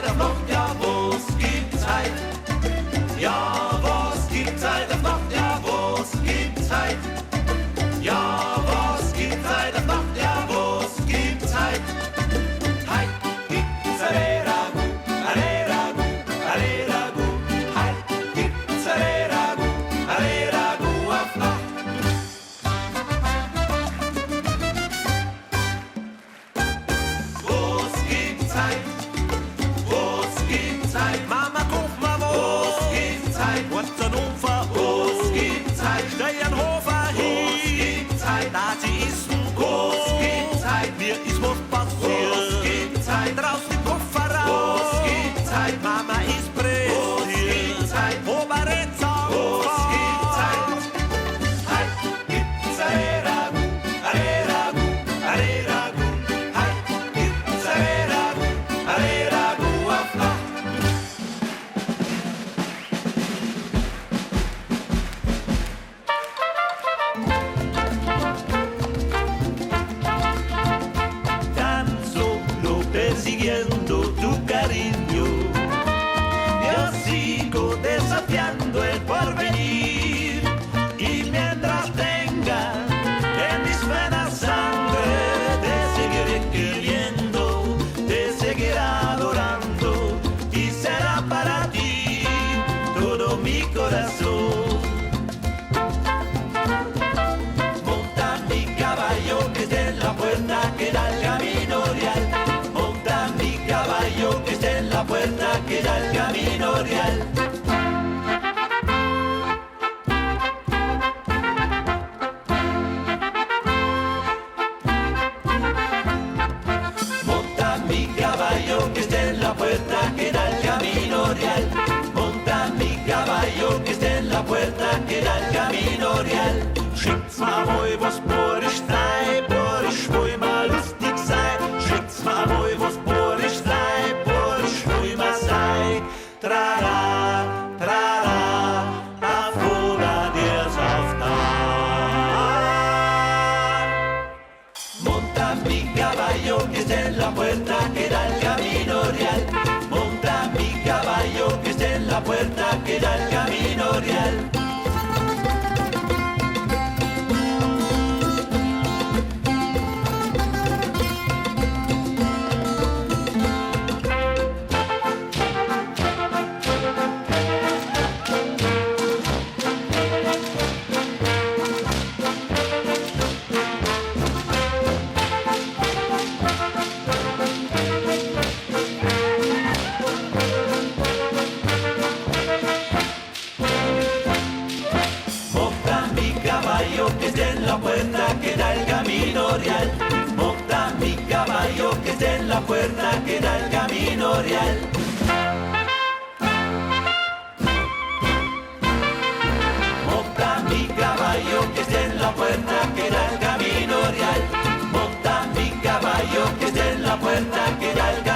Zeit auch noch? Ja, wo's gibt Zeit? Ja, was gibt Zeit auch noch? Ja, was gibt Zeit? Ja, was gibt Zeit auch noch? Ja, was gibt Zeit? Halt, gibt's a Ragu, halt, gibt's a Ragu auf Nacht. Was gibt Zeit? Was gibt Zeit? Mama, guck mal, Was gibt Zeit? was ein Ufer, Was gibt Zeit? Steinhofer Was hin. gibt Zeit? Da sie ist ein Was gibt Zeit? mir ist was Was passiert. gibt Zeit? Draus den Koffer raus, Was gibt Zeit? Mama ist Was gibt pressiert. Zeit? Oberetzer, Was gibt Zeit? Halt, gibt's a Ragu, halt, gibt's a Ragu auf Nacht. tan solo persiguiendo tu cariño. Yo sigo desafiando el porvenir y mientras tenga en mis venas sangre te seguiré queriendo, te seguiré adorando y será para ti todo mi corazón. Monta mi caballo que esté en la puerta que da al camino real. Monta mi caballo que esté en la puerta que da al camino real. Monta mi caballo que esté en la puerta que da al camino real. Monta mi caballo que esté en la puerta que da al camino real. Schickt's mal moi, was bohrig sei, bohrig moi mal lustig sei. Schickt's mal moi, was bohrig sei, bohrig moi mal sei. Trara, trara, afuera dies auf Monta mi caballo que esté en la puerta que da al camino real. Monta mi caballo que esté en la puerta que da al camino real. Monta mi caballo que esté en la puerta que da al camino real. Monta mi caballo que esté en la puerta que da al camino real. Monta mi caballo que esté en la puerta que da al camino real. Monta mi caballo que esté en la puerta que da al camino real.